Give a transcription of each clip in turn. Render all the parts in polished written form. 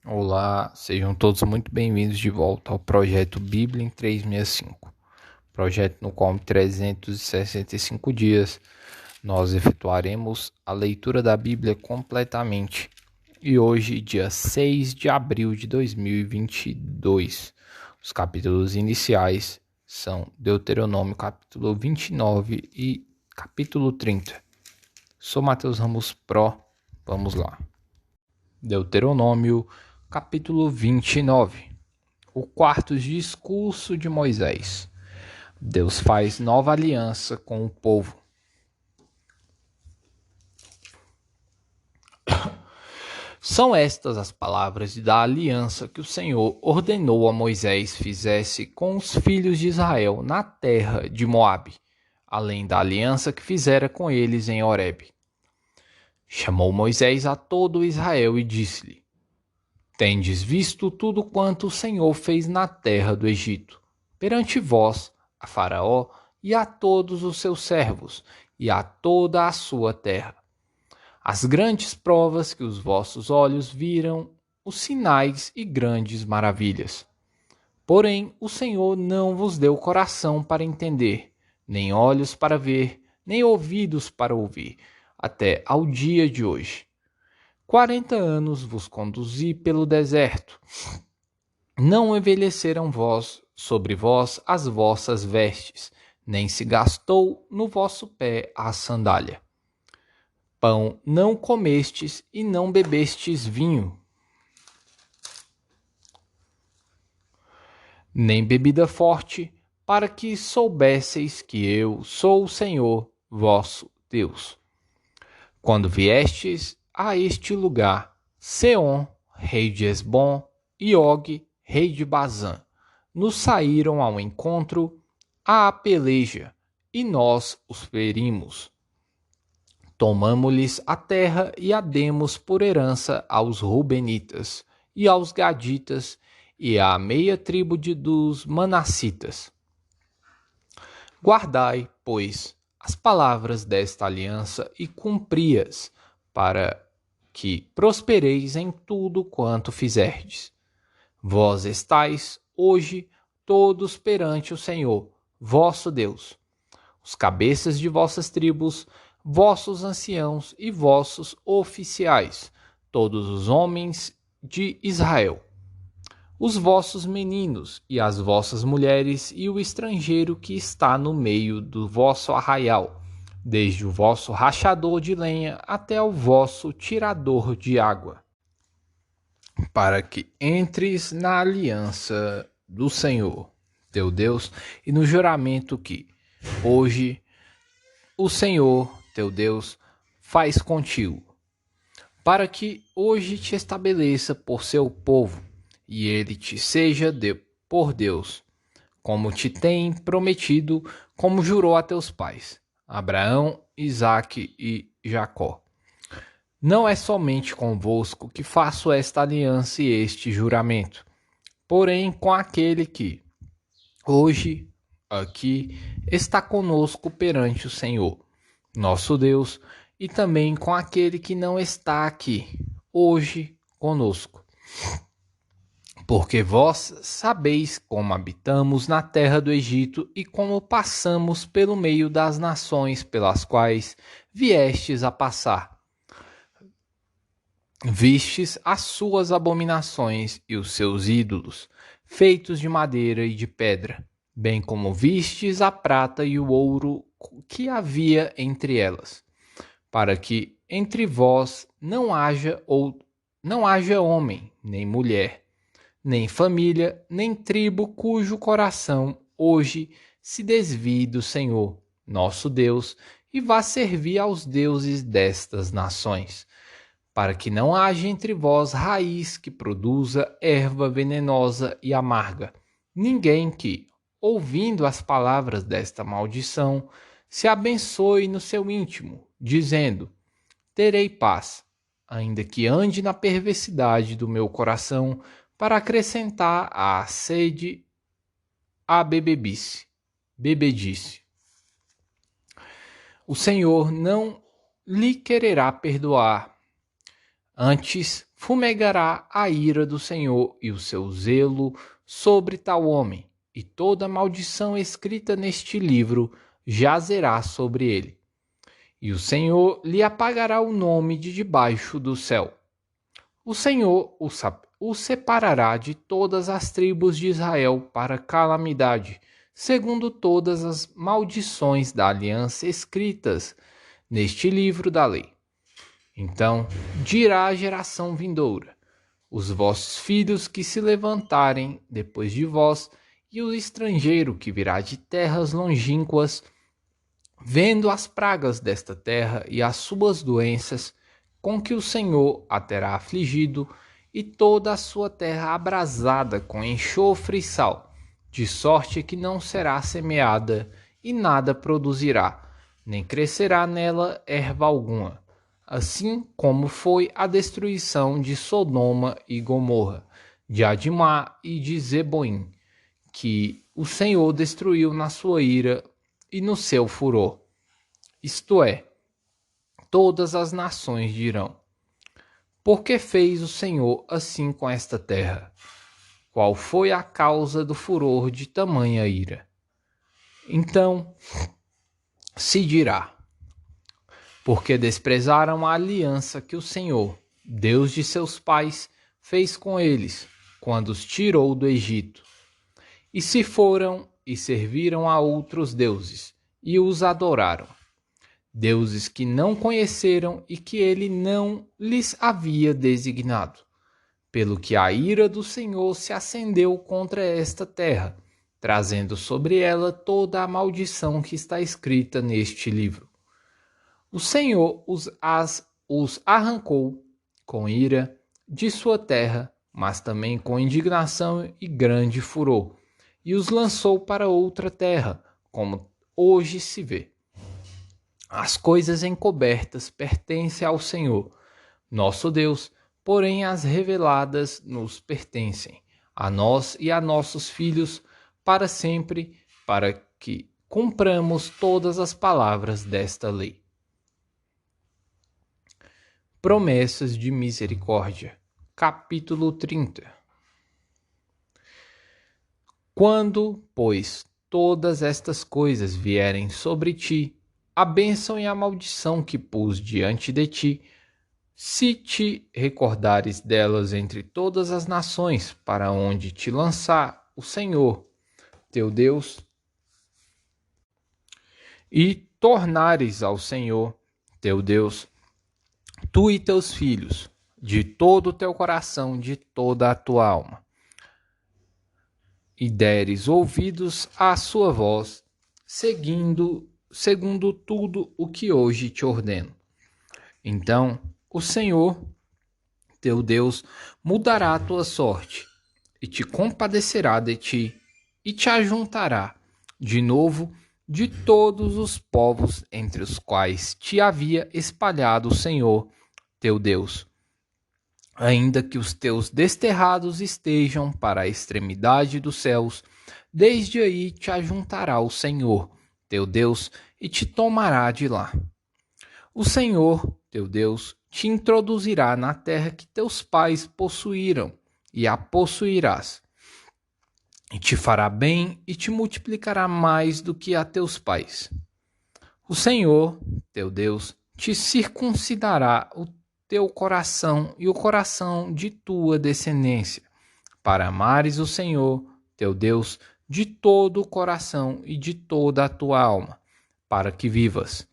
Olá, sejam todos muito bem-vindos de volta ao projeto Bíblia em 365, projeto no qual em 365 dias nós efetuaremos a leitura da Bíblia completamente. E hoje, dia 6 de abril de 2022, os capítulos iniciais são Deuteronômio capítulo 29 e capítulo 30. Sou Matheus Ramos Pro, vamos lá. Deuteronômio capítulo 29. O quarto discurso de Moisés. Deus faz nova aliança com o povo. São estas as palavras da aliança que o Senhor ordenou a Moisés fizesse com os filhos de Israel na terra de Moabe, além da aliança que fizera com eles em Horebe. Chamou Moisés a todo Israel e disse-lhe: Tendes visto tudo quanto o Senhor fez na terra do Egito, perante vós, a Faraó e a todos os seus servos, e a toda a sua terra. As grandes provas que os vossos olhos viram, os sinais e grandes maravilhas. Porém, o Senhor não vos deu coração para entender, nem olhos para ver, nem ouvidos para ouvir, até ao dia de hoje. 40 anos vos conduzi pelo deserto. Não envelheceram sobre vós as vossas vestes, nem se gastou no vosso pé a sandália. Pão não comestes e não bebestes vinho, nem bebida forte, para que soubesseis que eu sou o Senhor vosso Deus. Quando viestes a este lugar, Seom, rei de Esbom, e Og, rei de Bazã, nos saíram ao encontro à peleja, e nós os ferimos. Tomamo-lhes a terra e a demos por herança aos Rubenitas, e aos Gaditas, e à meia tribo dos Manassitas. Guardai, pois, as palavras desta aliança e cumpri-as, para que prospereis em tudo quanto fizerdes. Vós estáis, hoje, todos perante o Senhor, vosso Deus, os cabeças de vossas tribos, vossos anciãos e vossos oficiais, todos os homens de Israel, os vossos meninos e as vossas mulheres e o estrangeiro que está no meio do vosso arraial, desde o vosso rachador de lenha até o vosso tirador de água, para que entres na aliança do Senhor, teu Deus, e no juramento que hoje o Senhor, teu Deus, faz contigo, para que hoje te estabeleça por seu povo, e ele te seja por Deus, como te tem prometido, como jurou a teus pais, Abraão, Isaque e Jacó. Não é somente convosco que faço esta aliança e este juramento, porém com aquele que, hoje, aqui, está conosco perante o Senhor, nosso Deus, e também com aquele que não está aqui, hoje, conosco. Porque vós sabeis como habitamos na terra do Egito e como passamos pelo meio das nações pelas quais viestes a passar. Vistes as suas abominações e os seus ídolos, feitos de madeira e de pedra, bem como vistes a prata e o ouro que havia entre elas, para que entre vós não haja homem, nem mulher, nem família, nem tribo cujo coração hoje se desvie do Senhor, nosso Deus, e vá servir aos deuses destas nações, para que não haja entre vós raiz que produza erva venenosa e amarga, ninguém que, ouvindo as palavras desta maldição, se abençoe no seu íntimo, dizendo: terei paz, ainda que ande na perversidade do meu coração, para acrescentar à sede a bebedice. O Senhor não lhe quererá perdoar, antes fumegará a ira do Senhor e o seu zelo sobre tal homem, e toda maldição escrita neste livro jazerá sobre ele. E o Senhor lhe apagará o nome de debaixo do céu. O Senhor o separará de todas as tribos de Israel para calamidade, segundo todas as maldições da aliança escritas neste livro da lei. Então dirá a geração vindoura: os vossos filhos que se levantarem depois de vós, e o estrangeiro que virá de terras longínquas, vendo as pragas desta terra e as suas doenças, com que o Senhor a terá afligido, e toda a sua terra abrasada com enxofre e sal, de sorte que não será semeada e nada produzirá, nem crescerá nela erva alguma. Assim como foi a destruição de Sodoma e Gomorra, de Adimá e de Zeboim, que o Senhor destruiu na sua ira e no seu furor. Isto é, todas as nações dirão: por que fez o Senhor assim com esta terra? Qual foi a causa do furor de tamanha ira? Então se dirá: porque desprezaram a aliança que o Senhor, Deus de seus pais, fez com eles, quando os tirou do Egito. E se foram e serviram a outros deuses, e os adoraram, deuses que não conheceram e que ele não lhes havia designado, pelo que a ira do Senhor se acendeu contra esta terra, trazendo sobre ela toda a maldição que está escrita neste livro. O Senhor os arrancou com ira de sua terra, mas também com indignação e grande furor, e os lançou para outra terra, como hoje se vê. As coisas encobertas pertencem ao Senhor, nosso Deus, porém as reveladas nos pertencem, a nós e a nossos filhos, para sempre, para que cumpramos todas as palavras desta lei. Promessas de misericórdia. Capítulo 30. Quando, pois, todas estas coisas vierem sobre ti, a bênção e a maldição que pus diante de ti, se te recordares delas entre todas as nações, para onde te lançar o Senhor, teu Deus, e tornares ao Senhor, teu Deus, tu e teus filhos, de todo o teu coração, de toda a tua alma, e deres ouvidos à sua voz, segundo tudo o que hoje te ordeno. Então o Senhor, teu Deus, mudará a tua sorte, e te compadecerá de ti, e te ajuntará de novo de todos os povos entre os quais te havia espalhado o Senhor, teu Deus. Ainda que os teus desterrados estejam para a extremidade dos céus, desde aí te ajuntará o Senhor, teu Deus, e te tomará de lá. O Senhor, teu Deus, te introduzirá na terra que teus pais possuíram, e a possuirás. E te fará bem e te multiplicará mais do que a teus pais. O Senhor, teu Deus, te circuncidará o teu coração e o coração de tua descendência, para amares o Senhor, teu Deus, de todo o coração e de toda a tua alma, para que vivas.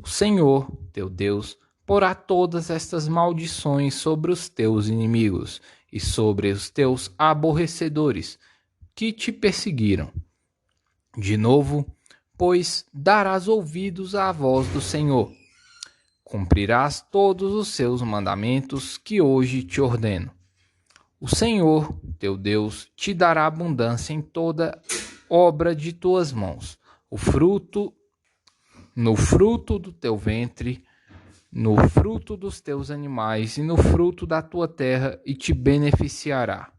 O Senhor, teu Deus, porá todas estas maldições sobre os teus inimigos e sobre os teus aborrecedores, que te perseguiram. De novo, pois, darás ouvidos à voz do Senhor. Cumprirás todos os seus mandamentos que hoje te ordeno. O Senhor, teu Deus, te dará abundância em toda obra de tuas mãos, no fruto do teu ventre, no fruto dos teus animais e no fruto da tua terra, e te beneficiará.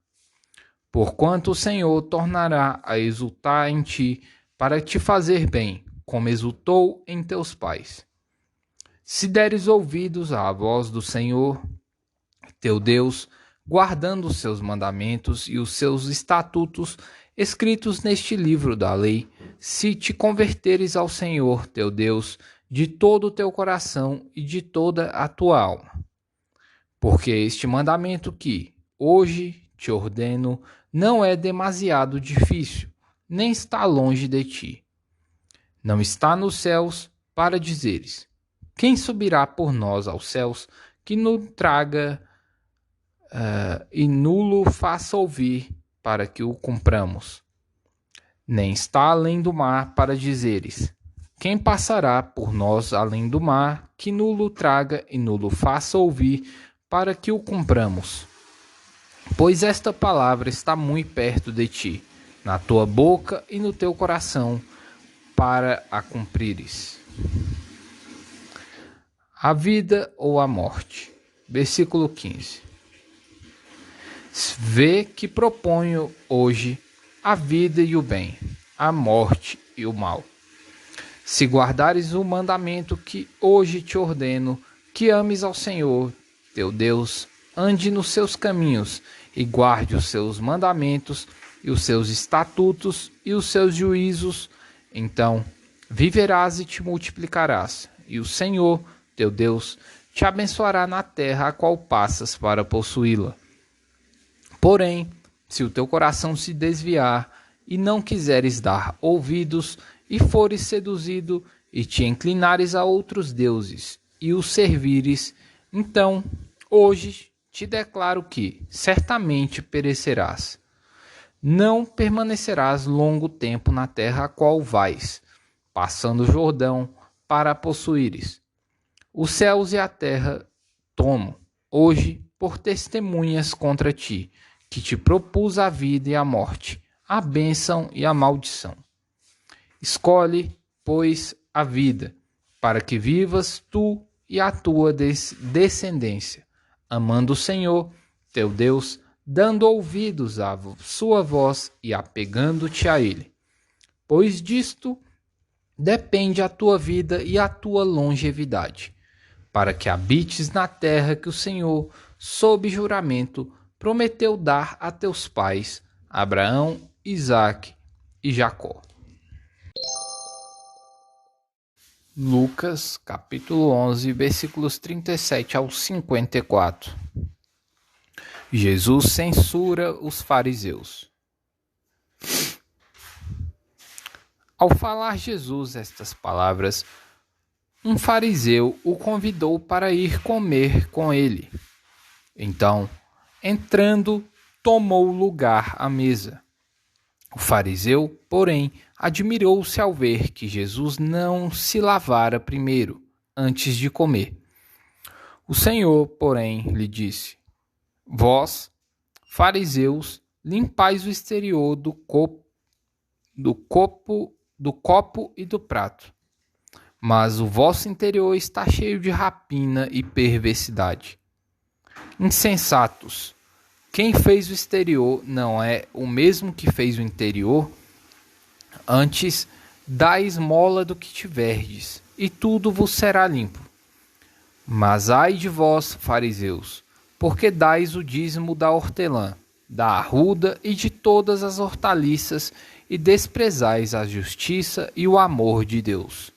Porquanto o Senhor tornará a exultar em ti, para te fazer bem, como exultou em teus pais. Se deres ouvidos à voz do Senhor, teu Deus, guardando os seus mandamentos e os seus estatutos escritos neste livro da lei, se te converteres ao Senhor teu Deus de todo o teu coração e de toda a tua alma. Porque este mandamento que hoje te ordeno não é demasiado difícil, nem está longe de ti. Não está nos céus para dizeres: quem subirá por nós aos céus, que nos traga e nulo faça ouvir para que o cumpramos. Nem está além do mar para dizeres: quem passará por nós além do mar, que nulo traga e nulo faça ouvir para que o cumpramos. Pois esta palavra está muito perto de ti, na tua boca e no teu coração, para a cumprires. A vida ou a morte. Versículo 15. Vê que proponho hoje a vida e o bem, a morte e o mal. Se guardares o mandamento que hoje te ordeno, que ames ao Senhor, teu Deus, ande nos seus caminhos e guarde os seus mandamentos e os seus estatutos e os seus juízos, então viverás e te multiplicarás, e o Senhor, teu Deus, te abençoará na terra a qual passas para possuí-la. Porém, se o teu coração se desviar e não quiseres dar ouvidos, e fores seduzido e te inclinares a outros deuses e os servires, então hoje te declaro que certamente perecerás. Não permanecerás longo tempo na terra a qual vais, passando o Jordão para a possuíres. Os céus e a terra tomo hoje por testemunhas contra ti, que te propus a vida e a morte, a bênção e a maldição. Escolhe, pois, a vida, para que vivas tu e a tua descendência, amando o Senhor, teu Deus, dando ouvidos à sua voz e apegando-te a Ele. Pois disto depende a tua vida e a tua longevidade, para que habites na terra que o Senhor, sob juramento, prometeu dar a teus pais, Abraão, Isaque e Jacó. Lucas, capítulo 11, versículos 37 ao 54. Jesus censura os fariseus. Ao falar Jesus estas palavras, um fariseu o convidou para ir comer com ele. Então, entrando, tomou lugar à mesa. O fariseu, porém, admirou-se ao ver que Jesus não se lavara primeiro, antes de comer. O Senhor, porém, lhe disse: vós, fariseus, limpais o exterior do copo e do prato, mas o vosso interior está cheio de rapina e perversidade. Insensatos! Quem fez o exterior não é o mesmo que fez o interior? Antes, dai esmola do que tiverdes, e tudo vos será limpo. Mas ai de vós, fariseus, porque dais o dízimo da hortelã, da arruda e de todas as hortaliças, e desprezais a justiça e o amor de Deus.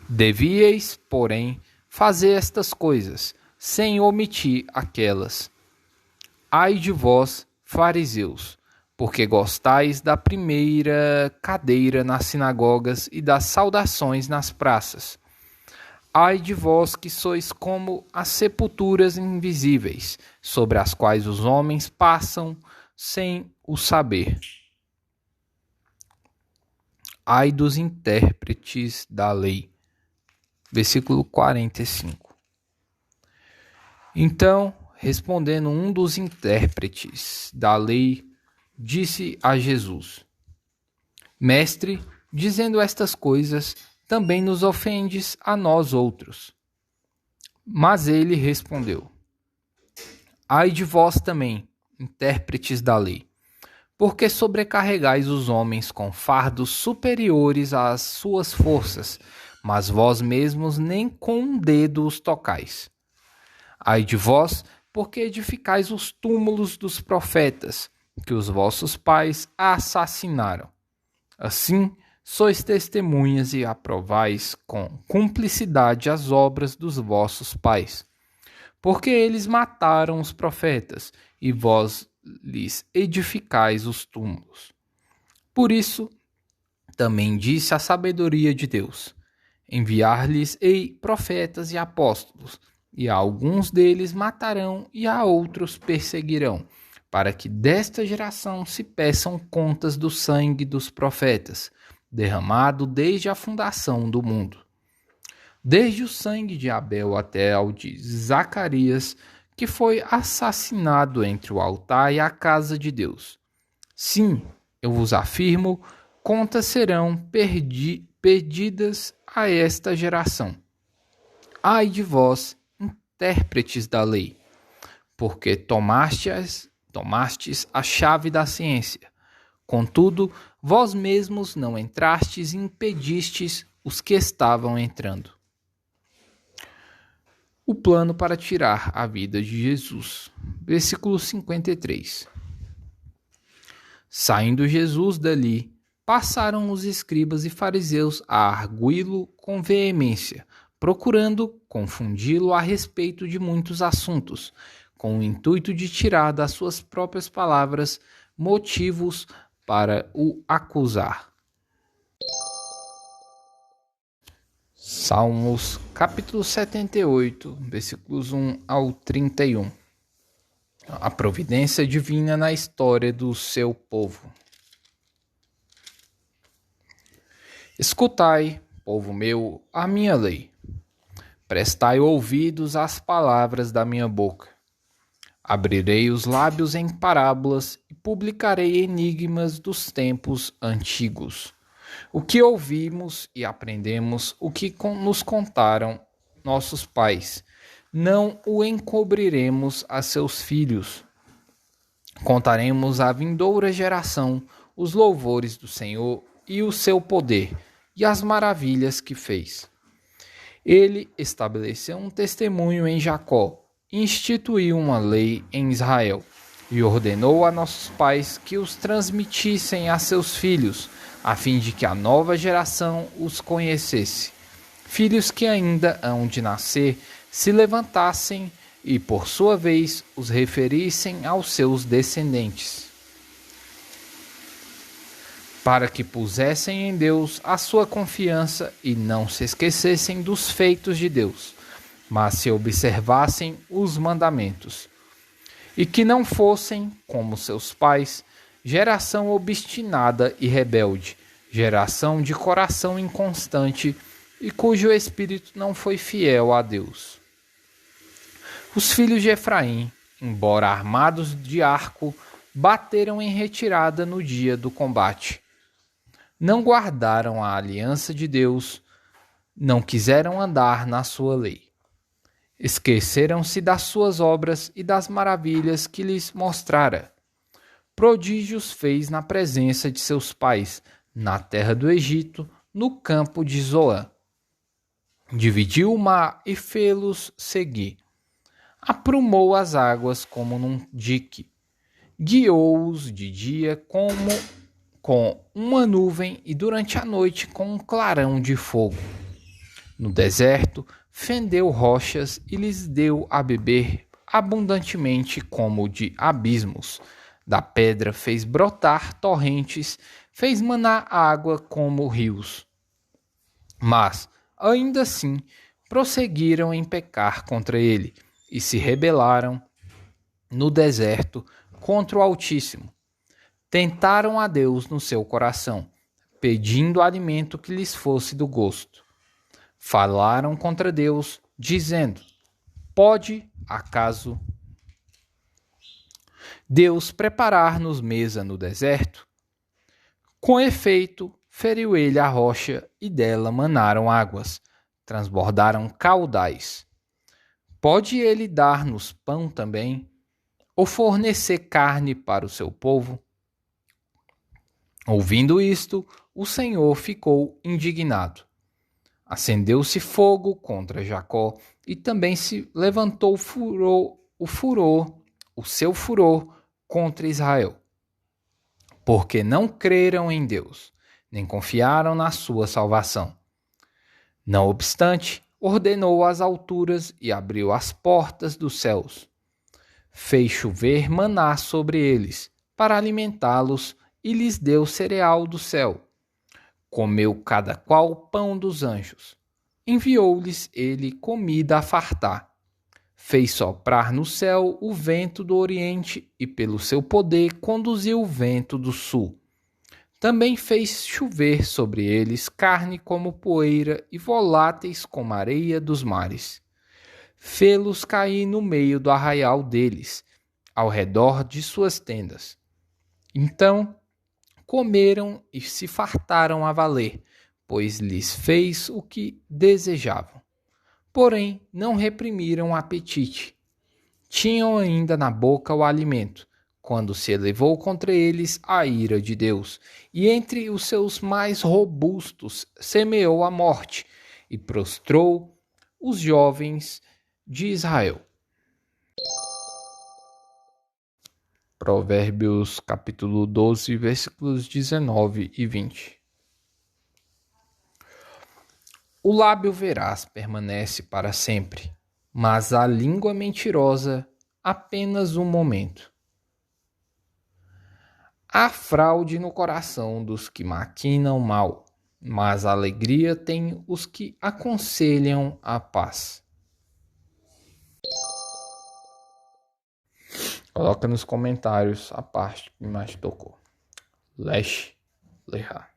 Devíeis, porém, fazer estas coisas, sem omitir aquelas. Ai de vós, fariseus, porque gostais da primeira cadeira nas sinagogas e das saudações nas praças. Ai de vós que sois como as sepulturas invisíveis, sobre as quais os homens passam sem o saber. Ai dos intérpretes da lei. Versículo 45. Então, respondendo um dos intérpretes da lei, disse a Jesus: Mestre, dizendo estas coisas, também nos ofendes a nós outros. Mas ele respondeu: Ai de vós também, intérpretes da lei, porque sobrecarregais os homens com fardos superiores às suas forças, mas vós mesmos nem com um dedo os tocais. Ai de vós, porque edificais os túmulos dos profetas, que os vossos pais assassinaram. Assim, sois testemunhas e aprovais com cumplicidade as obras dos vossos pais. Porque eles mataram os profetas, e vós lhes edificais os túmulos. Por isso, também disse a sabedoria de Deus: enviar-lhes-ei profetas e apóstolos, e a alguns deles matarão e a outros perseguirão, para que desta geração se peçam contas do sangue dos profetas, derramado desde a fundação do mundo. Desde o sangue de Abel até ao de Zacarias, que foi assassinado entre o altar e a casa de Deus. Sim, eu vos afirmo, contas serão perdidas a esta geração. Ai de vós, intérpretes da lei, porque tomastes a chave da ciência. Contudo, vós mesmos não entrastes e impedistes os que estavam entrando. O plano para tirar a vida de Jesus. Versículo 53. Saindo Jesus dali, passaram os escribas e fariseus a arguí-lo com veemência, procurando confundi-lo a respeito de muitos assuntos, com o intuito de tirar das suas próprias palavras motivos para o acusar. Salmos, capítulo 78, versículos 1 ao 31. A providência divina na história do seu povo. Escutai, povo meu, a minha lei. Prestai ouvidos às palavras da minha boca. Abrirei os lábios em parábolas e publicarei enigmas dos tempos antigos. O que ouvimos e aprendemos, o que nos contaram nossos pais, não o encobriremos a seus filhos. Contaremos à vindoura geração os louvores do Senhor e o seu poder e as maravilhas que fez. Ele estabeleceu um testemunho em Jacó, instituiu uma lei em Israel e ordenou a nossos pais que os transmitissem a seus filhos, a fim de que a nova geração os conhecesse. Filhos que ainda hão de nascer se levantassem e, por sua vez, os referissem aos seus descendentes, para que pusessem em Deus a sua confiança e não se esquecessem dos feitos de Deus, mas se observassem os mandamentos, e que não fossem, como seus pais, geração obstinada e rebelde, geração de coração inconstante e cujo espírito não foi fiel a Deus. Os filhos de Efraim, embora armados de arco, bateram em retirada no dia do combate. Não guardaram a aliança de Deus, não quiseram andar na sua lei. Esqueceram-se das suas obras e das maravilhas que lhes mostrara. Prodígios fez na presença de seus pais, na terra do Egito, no campo de Zoã. Dividiu o mar e fê-los seguir. Aprumou as águas como num dique. Guiou-os de dia como com uma nuvem e durante a noite com um clarão de fogo. No deserto, fendeu rochas e lhes deu a beber abundantemente como de abismos. Da pedra fez brotar torrentes, fez manar água como rios. Mas, ainda assim, prosseguiram em pecar contra ele e se rebelaram no deserto contra o Altíssimo. Tentaram a Deus no seu coração, pedindo alimento que lhes fosse do gosto. Falaram contra Deus, dizendo: pode, acaso, Deus preparar-nos mesa no deserto? Com efeito, feriu ele a rocha e dela manaram águas, transbordaram caudais. Pode ele dar-nos pão também, ou fornecer carne para o seu povo? Ouvindo isto, o Senhor ficou indignado. Acendeu-se fogo contra Jacó e também se levantou furor o seu furor contra Israel, porque não creram em Deus, nem confiaram na sua salvação. Não obstante, ordenou as alturas e abriu as portas dos céus. Fez chover maná sobre eles, para alimentá-los, e lhes deu cereal do céu. Comeu cada qual pão dos anjos. Enviou-lhes ele comida a fartar. Fez soprar no céu o vento do oriente e pelo seu poder conduziu o vento do sul. Também fez chover sobre eles carne como poeira e voláteis como areia dos mares. Fê-los cair no meio do arraial deles, ao redor de suas tendas. Então comeram e se fartaram a valer, pois lhes fez o que desejavam. Porém, não reprimiram o apetite. Tinham ainda na boca o alimento, quando se elevou contra eles a ira de Deus, e entre os seus mais robustos semeou a morte, e prostrou os jovens de Israel. Provérbios capítulo 12, versículos 19 e 20. O lábio veraz permanece para sempre, mas a língua mentirosa apenas um momento. Há fraude no coração dos que maquinam mal, mas a alegria tem os que aconselham a paz. Coloca nos comentários a parte que mais tocou. Lesh Leha.